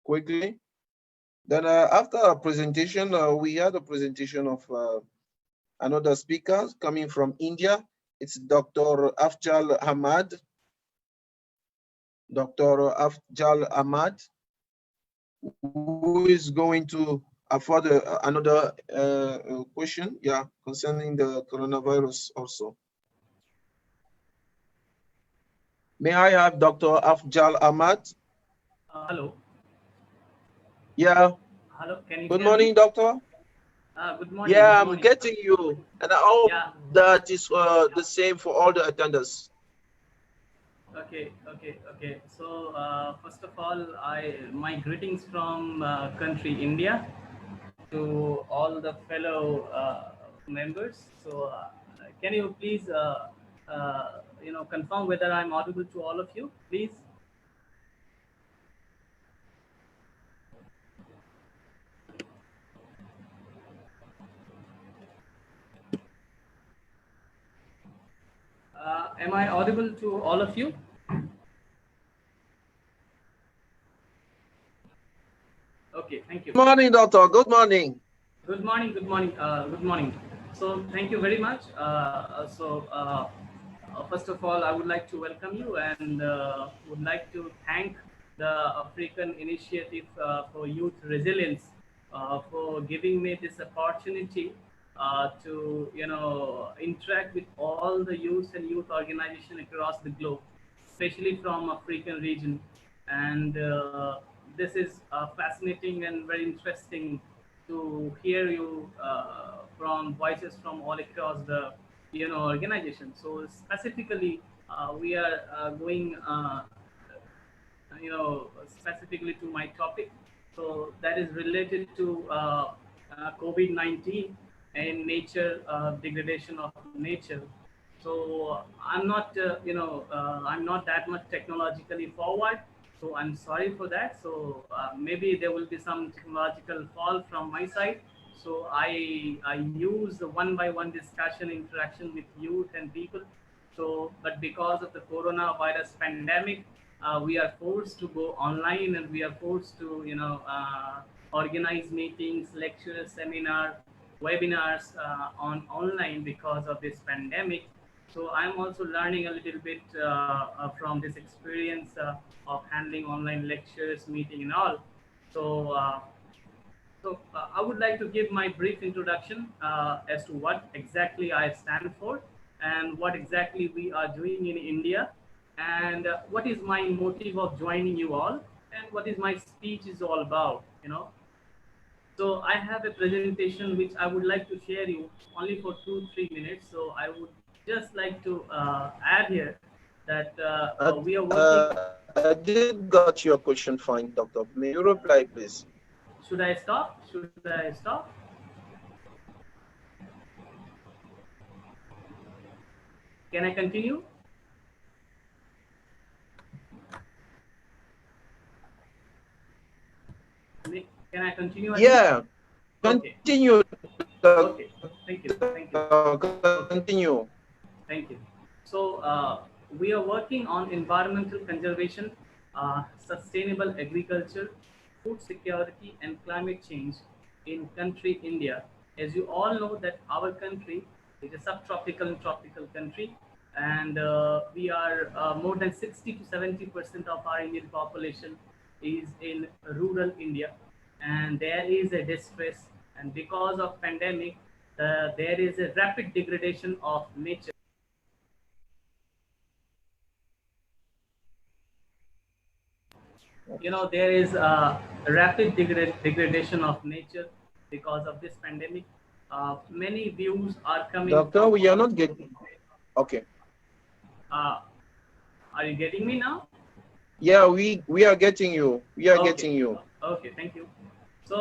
quickly. Then after our presentation, we had a presentation of another speaker coming from India. It's Dr. Afjal Ahmad. Dr. Afjal Ahmad, who is going to afford another question, yeah, concerning the coronavirus also. May I have Dr. Afjal Ahmad? Hello. Yeah. Hello, can you Good hear morning, me? doctor. Good morning. Yeah, Good I'm morning. getting you. And I hope Yeah. that is the same for all the attendants. Okay. So first of all, my greetings from country India to all the fellow members. So can you please confirm whether I'm audible to all of you, please? Am I audible to all of you? Okay, thank you. Good morning, doctor. Good morning. Good morning. Good morning. Good morning. So thank you very much. First of all, I would like to welcome you and would like to thank the African Initiative for Youth Resilience for giving me this opportunity to interact with all the youth and youth organization across the globe, especially from African region. And this is fascinating and very interesting to hear you from voices from all across the organization. So specifically, we are going specifically to my topic. So that is related to COVID-19 and nature degradation of nature. So I'm not that much technologically forward. So I'm sorry for that. So maybe there will be some technological fall from my side. So I use the one by one discussion interaction with youth and people. So, but because of the coronavirus pandemic, we are forced to go online and we are forced to organize meetings, lectures, seminar, webinars on online because of this pandemic. So I'm also learning a little bit from this experience of handling online lectures, meeting, and all. So, I would like to give my brief introduction as to what exactly I stand for and what exactly we are doing in India, and what is my motive of joining you all, and what is my speech is all about. So I have a presentation which I would like to share you only for 2-3 minutes. So I would just like to add here that we are working. I did got your question fine, doctor. May you reply, please? Should I stop? Should I stop? Can I continue? Can I continue? Yeah, Okay. continue. Okay. Thank you. Thank you. Continue. Thank you. So we are working on environmental conservation, sustainable agriculture, food security, and climate change in country India. As you all know that our country is a subtropical and tropical country, and we are more than 60 to 70% of our Indian population is in rural India, and there is a distress, and because of pandemic, there is a rapid degradation of nature. There is a rapid degradation of nature because of this pandemic. Many views are coming Doctor, from we are not getting. Okay. uh, are you getting me now? Yeah, we are getting you. We are Okay. getting you. Okay, thank you. So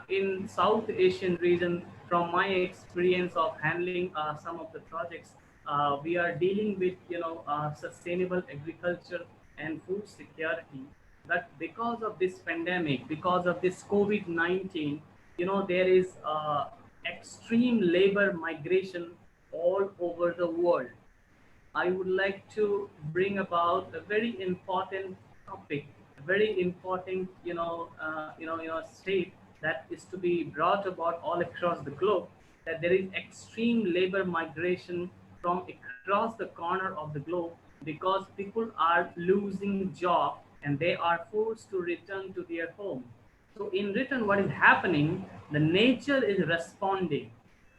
in South Asian region, from my experience of handling some of the projects, we are dealing with sustainable agriculture and food security. But because of this pandemic, because of this COVID-19, there is extreme labor migration all over the world. I would like to bring about a very important topic very important, state that is to be brought about all across the globe, that there is extreme labor migration from across the corner of the globe because people are losing job and they are forced to return to their home. So in return, what is happening? The nature is responding.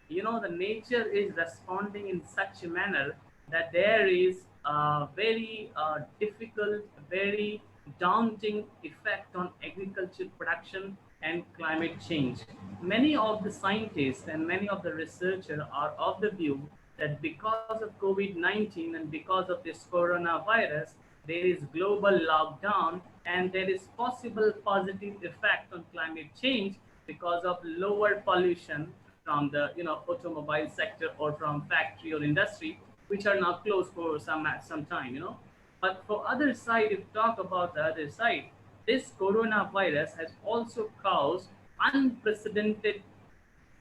The nature is responding in such a manner that there is a very difficult, very daunting effect on agriculture production and climate change. Many of the scientists and many of the researchers are of the view that because of COVID-19 and because of this coronavirus, there is global lockdown and there is possible positive effect on climate change because of lower pollution from the automobile sector or from factory or industry, which are now closed for some time. But for other side, if talk about the other side, this coronavirus has also caused unprecedented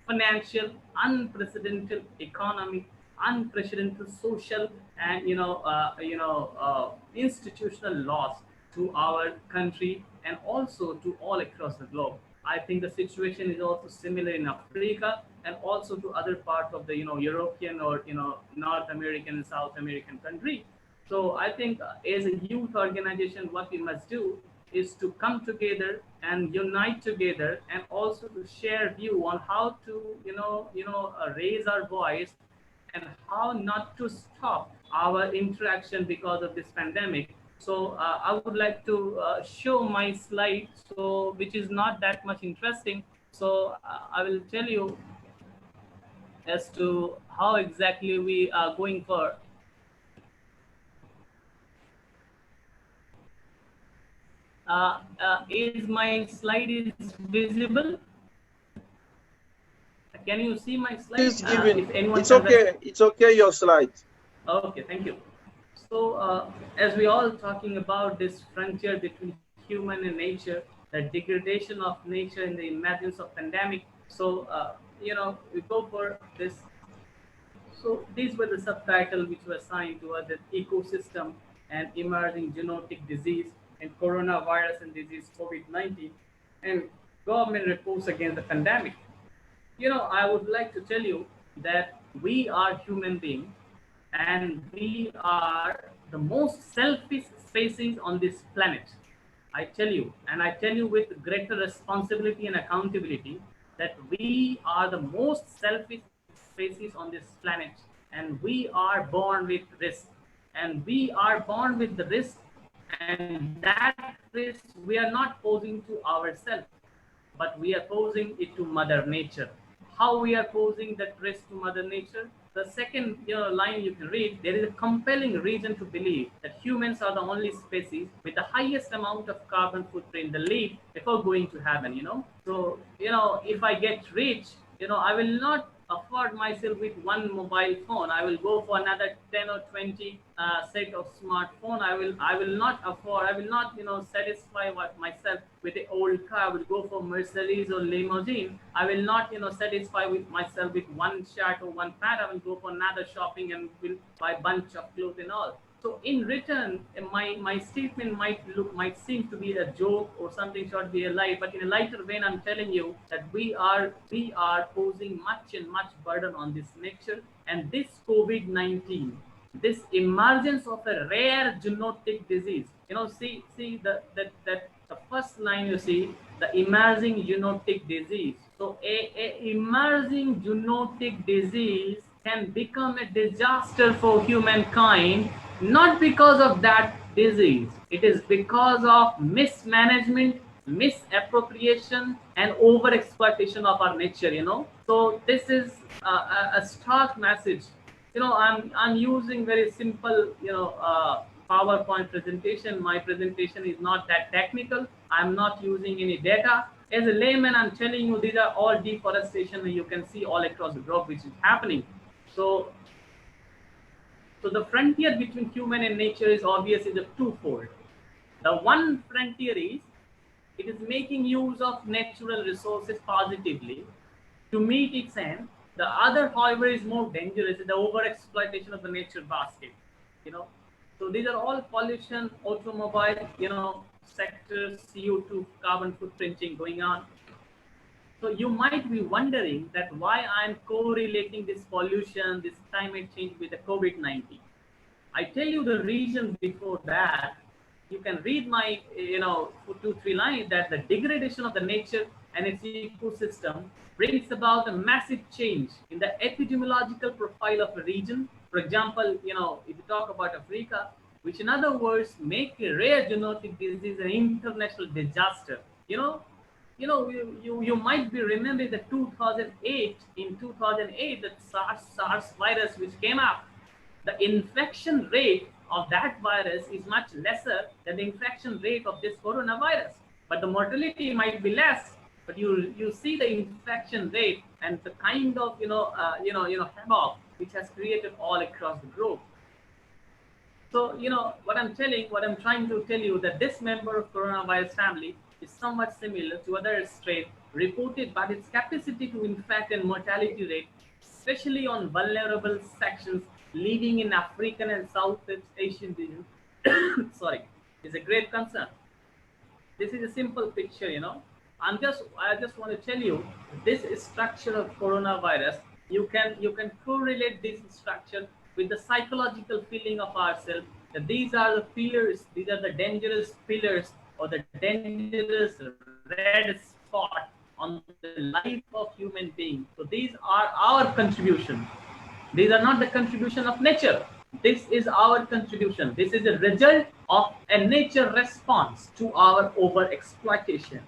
financial, unprecedented economic, unprecedented social, and institutional loss to our country and also to all across the globe. I think the situation is also similar in Africa and also to other parts of the European or North American and South American country. So I think as a youth organization, what we must do is to come together and unite together and also to share view on how to raise our voice and how not to stop our interaction because of this pandemic. So I would like to show my slide, so which is not that much interesting. So I will tell you as to how exactly we are going for. Is my slide is visible? Can you see my slide? Please give it. If anyone It's okay. It's okay. Your slide. Okay, thank you. So as we all talking about this frontier between human and nature, the degradation of nature in the emergence of pandemic. So we go for this. So these were the subtitle which were assigned to us: the ecosystem and emerging zoonotic disease and coronavirus and disease COVID-19 and government reports against the pandemic. I would like to tell you that we are human beings and we are the most selfish species on this planet. I tell you, and I tell you with greater responsibility and accountability, that we are the most selfish species on this planet, and we are born with risk, and we are born with the risk, and that risk we are not posing to ourselves, but we are posing it to Mother Nature. How we are posing that risk to Mother Nature? The second line you can read, there is a compelling reason to believe that humans are the only species with the highest amount of carbon footprint, the lead before going to heaven. So, if I get rich, I will not afford myself with one mobile phone. I will go for another 10 or 20 set of smartphone. I will not afford, I will not satisfy myself with the old car. I will go for Mercedes or limousine. I will not satisfy with myself with one shirt or one pant. I will go for another shopping and will buy bunch of clothes and all. So in return, my statement might seem to be a joke or something should be a lie, but in a lighter vein, I'm telling you that we are posing much and much burden on this nature, and this COVID-19, this emergence of a rare zoonotic disease. See the first line you see, the emerging zoonotic disease. So a emerging zoonotic disease can become a disaster for humankind, not because of that disease. It is because of mismanagement, misappropriation, and overexploitation of our nature. So this is a stark message. I'm using very simple PowerPoint presentation. My presentation is not that technical. I'm not using any data. As a layman, I'm telling you these are all deforestation, and you can see all across the globe which is happening. So the frontier between human and nature is obviously the twofold. The one frontier is it is making use of natural resources positively to meet its end. The other, however, is more dangerous, the overexploitation of the nature basket. So these are all pollution, automobile, sector CO2 carbon footprinting going on. So you might be wondering that why I'm correlating this pollution, this climate change with the COVID-19. I tell you the reason before that. You can read my, for 2-3 lines that the degradation of the nature and its ecosystem brings about a massive change in the epidemiological profile of a region. For example, if you talk about Africa, which in other words make a rare zoonotic disease an international disaster. You might be remembering the 2008, in 2008, the SARS virus which came up. The infection rate of that virus is much lesser than the infection rate of this coronavirus, but the mortality might be less. But you see the infection rate and the kind of havoc which has created all across the globe. So what I'm trying to tell you that this member of coronavirus family is somewhat similar to other strains reported, but its capacity to infect and mortality rate, especially on vulnerable sections living in African and Southeast Asian region, sorry, is a great concern. This is a simple picture, I just want to tell you this structure of coronavirus. You can correlate this structure with the psychological feeling of ourselves that these are the pillars, these are the dangerous pillars or the dangerous red spot on the life of human being. So these are our contribution. These are not the contribution of nature. This is our contribution. This is a result of a nature response to our over exploitation.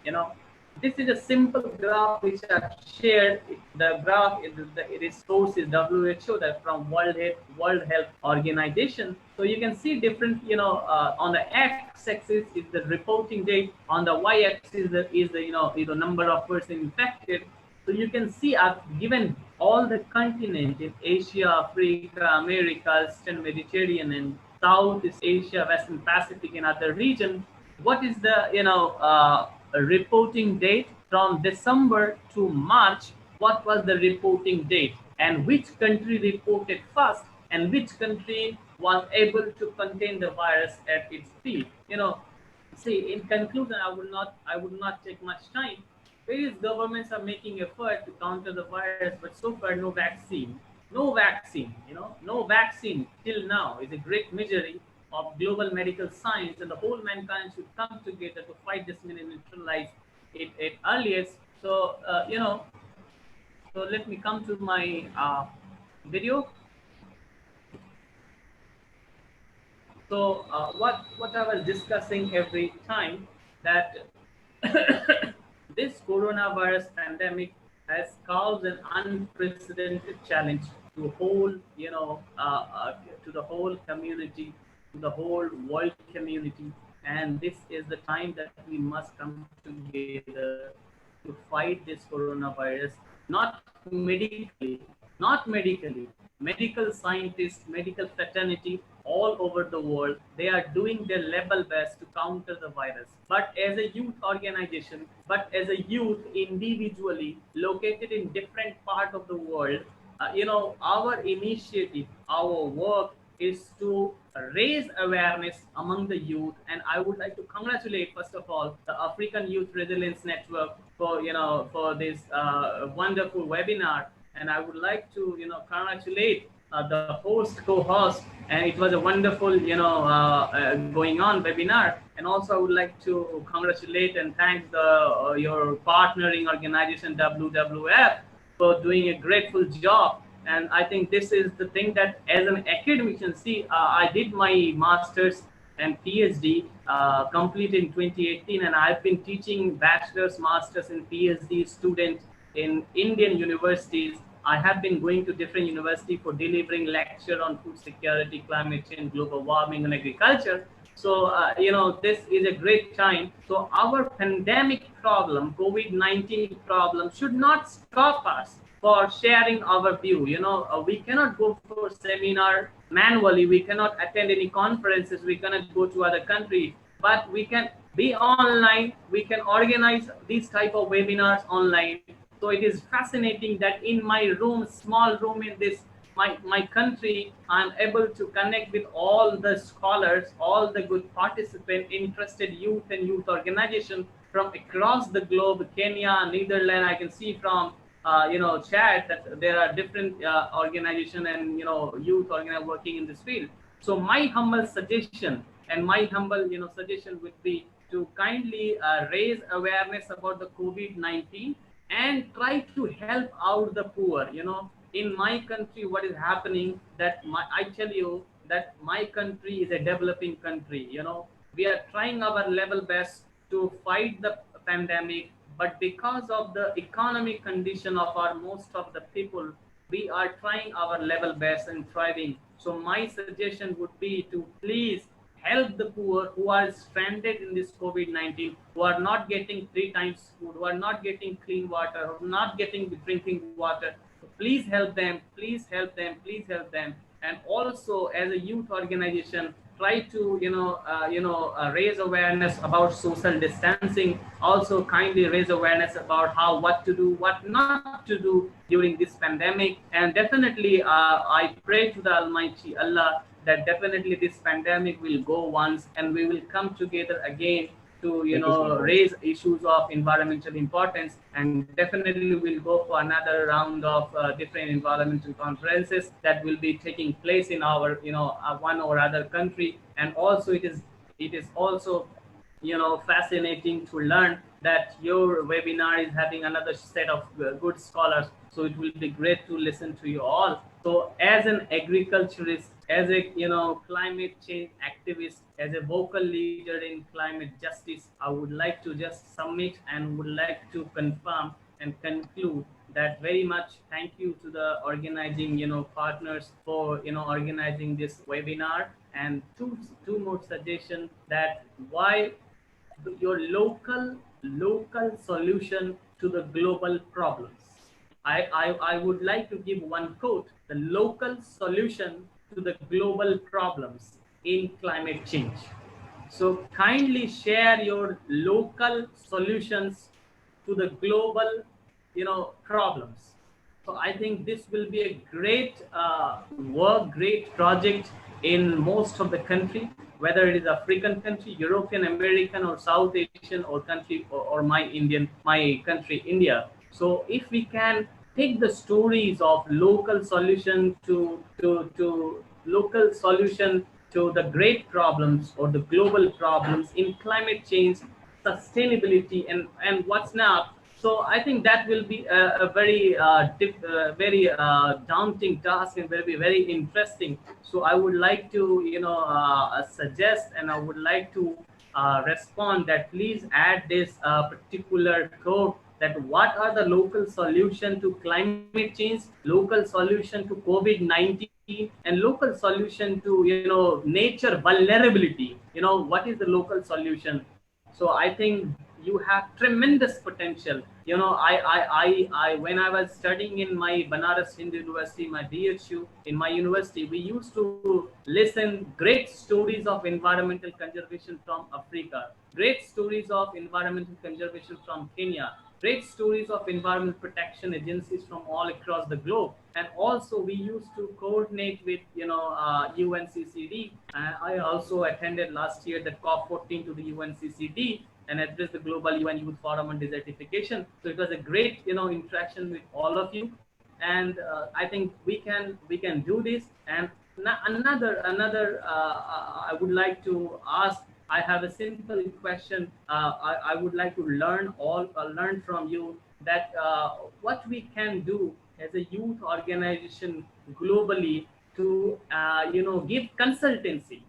This is a simple graph which I've shared. The graph, the source is WHO, that from World Health Organization. So you can see different, on the x-axis is the reporting date, on the y-axis is the number of persons infected. So you can see I've given all the continent in Asia, Africa, America, Eastern Mediterranean, and Southeast Asia, Western Pacific, and other regions. What is the reporting date from December to March? What was the reporting date, and which country reported first, and which country was able to contain the virus at its peak? See, in conclusion, I would not take much time. Various governments are making effort to counter the virus, but so far no vaccine. No vaccine, no vaccine till now is a great misery of global medical science, and the whole mankind should come together to fight this and neutralize it at earliest. So, so let me come to my video. So what I was discussing every time that this coronavirus pandemic has caused an unprecedented challenge to whole, to the whole community, to the whole world community, and this is the time that we must come together to fight this coronavirus. Not medically. Medical scientists, medical fraternity all over the world, they are doing their level best to counter the virus. But as a youth organization, but as a youth individually located in different part of the world, our initiative, our work is to raise awareness among the youth. And I would like to congratulate, first of all, the African Youth Resilience Network for for this wonderful webinar. And I would like to congratulate the host, co-host, and it was a wonderful going on webinar. And also I would like to congratulate and thank the your partnering organization WWF for doing a grateful job. And I think this is the thing that as an academician, see, I did my master's and PhD complete in 2018, and I've been teaching bachelor's, master's, and PhD students in Indian universities. I have been going to different universities for delivering lecture on food security, climate change, global warming, and agriculture. So, this is a great time. So our pandemic problem, COVID-19 problem, should not stop us for sharing our view. We cannot go for seminar manually. We cannot attend any conferences. We cannot go to other country, but we can be online. We can organize these type of webinars online. So it is fascinating that in my room, small room in this my country, I'm able to connect with all the scholars, all the good participant, interested youth and youth organization from across the globe, Kenya, Netherlands. I can see from chat that there are different organization and youth organization working in this field. So my humble suggestion and my humble suggestion would be to kindly raise awareness about the COVID-19 and try to help out the poor. In my country, what is happening that I tell you that my country is a developing country. We are trying our level best to fight the pandemic, but because of the economic condition of our most of the people, we are trying our level best and thriving. So my suggestion would be to please help the poor who are stranded in this COVID-19, who are not getting 3 times food, who are not getting clean water, who are not getting drinking water. So please help them, please help them, please help them. And also as a youth organization, try to raise awareness about social distancing. Also kindly raise awareness about what to do, what not to do during this pandemic. And definitely I pray to the Almighty Allah that definitely this pandemic will go once and we will come together again to Thank you so much. raise issues of environmental importance. And definitely we'll go for another round of different environmental conferences that will be taking place in our one or other country. And also it is also fascinating to learn that your webinar is having another set of good scholars. So it will be great to listen to you all. So as an agriculturist, as a climate change activist, as a vocal leader in climate justice, I would like to just submit and would like to confirm and conclude that very much thank you to the organizing partners for organizing this webinar. And two more suggestions that why your local solution to the global problems. I would like to give one quote: the local solution to the global problems in climate change. So kindly share your local solutions to the global problems. So I think this will be a great work, great project in most of the country, whether it is African country, European, American, or South Asian, or country, or my country, India. So if we can take the stories of local solution to local solution to the great problems or the global problems in climate change, sustainability, and what's not. So I think that will be a very very daunting task and will be very interesting. So I would like to suggest, and I would like to respond that please add this particular code, that what are the local solution to climate change, local solution to COVID-19, and local solution to nature vulnerability. What is the local solution? So I think you have tremendous potential. When I was studying in my Banaras Hindu University, my BHU, in my university, we used to listen great stories of environmental conservation from Africa, great stories of environmental conservation from Kenya, great stories of environmental protection agencies from all across the globe. And also we used to coordinate with UNCCD. I also attended last year the COP14 to the UNCCD and addressed the Global UN Youth Forum on Desertification. So it was a great interaction with all of you. And I think we can do this. And another I would like to ask. I have a simple question. I would like to learn from you that what we can do as a youth organization globally to give consultancy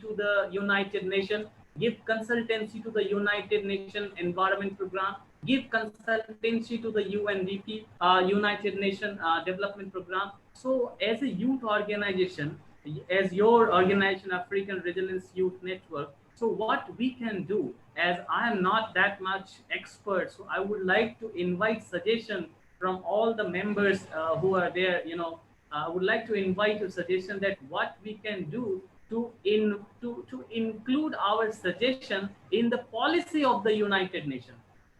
to the United Nations, give consultancy to the United Nations Environment Program, give consultancy to the UNDP, United Nations Development Program. So as a youth organization, as your organization, African Resilience Youth Network, so what we can do, as I am not that much expert, so I would like to invite suggestion from all the members who are there. I would like to invite a suggestion that what we can do to include our suggestion in the policy of the United Nations.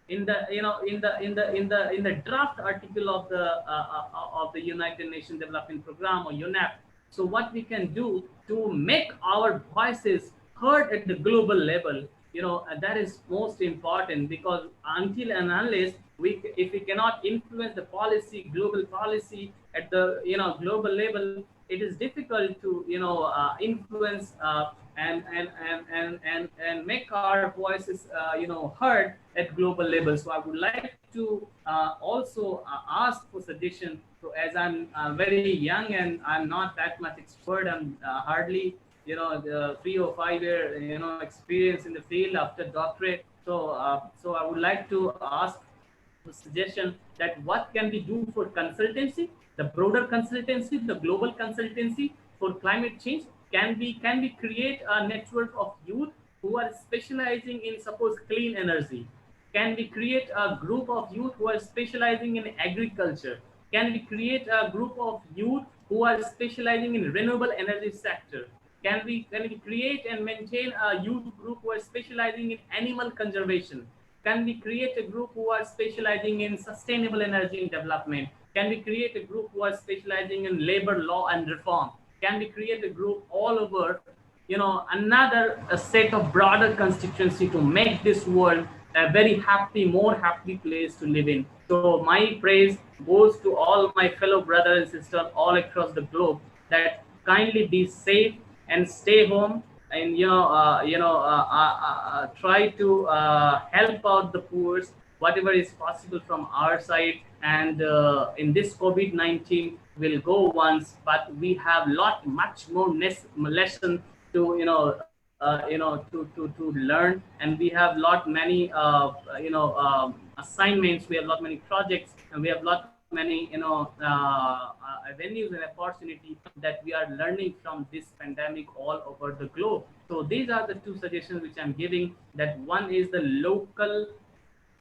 in the in the draft article of the United Nations Development Program, or UNEP. So what we can do to make our voices heard at the global level, and that is most important, because until and unless if we cannot influence the policy, global policy at the global level, it is difficult to influence and make our voices heard at global level. So I would like to also ask for suggestion. So as I'm very young and I'm not that much expert, I'm hardly the 3 or 5 year experience in the field after doctorate. So I would like to ask the suggestion that what can we do for consultancy, the broader consultancy, the global consultancy for climate change. Can we create a network of youth who are specializing in, suppose, clean energy? Can we create a group of youth who are specializing in agriculture? Can we create a group of youth who are specializing in renewable energy sector? Can we create and maintain a youth group who are specializing in animal conservation? Can we create a group who are specializing in sustainable energy and development? Can we create a group who are specializing in labor law and reform? Can we create a group all over, another a set of broader constituency to make this world a very happy, more happy place to live in? So my praise goes to all my fellow brothers and sisters all across the globe, that kindly be safe and stay home, and try to help out the poor whatever is possible from our side. And in this COVID-19 will go once, but we have much more lesson to to learn, and we have many assignments, we have many projects, and we have many avenues and opportunity that we are learning from this pandemic all over the globe. So these are the two suggestions which I'm giving, that one is the local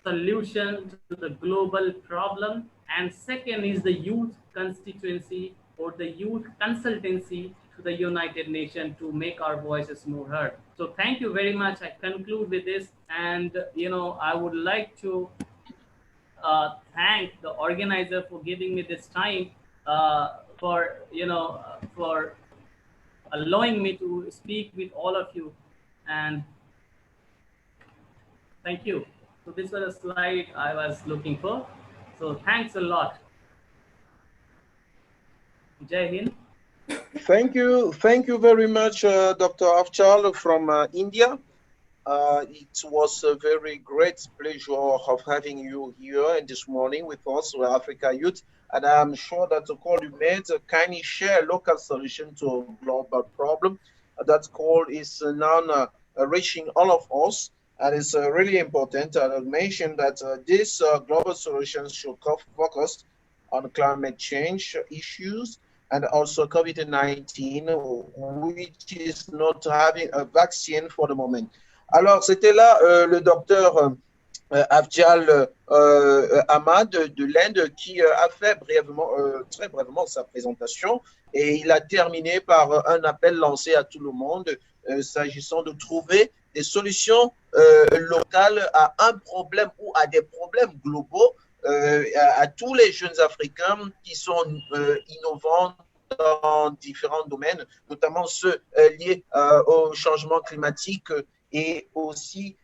solution to the global problem, and second is the youth constituency or the youth consultancy to the United Nations to make our voices more heard. So thank you very much. I conclude with this, and I would like to thank the organizer for giving me this time, for allowing me to speak with all of you, and thank you. So this was a slide I was looking for. So thanks a lot. Jai Hind. Thank you very much, Dr. Afchal from India. It was a very great pleasure of having you here and this morning with us, Africa Youth. And I'm sure that the call you made kindly share local solution to a global problem. That call is now reaching all of us, and it's really important. And I mentioned that this global solutions should focus on climate change issues and also COVID-19, which is not having a vaccine for the moment. Alors, c'était là le docteur Afjal Ahmad de l'Inde qui a fait très brièvement sa présentation, et il a terminé par un appel lancé à tout le monde s'agissant de trouver des solutions locales à un problème ou à des problèmes globaux, à tous les jeunes Africains qui sont innovants dans différents domaines, notamment ceux liés au changement climatique et aussi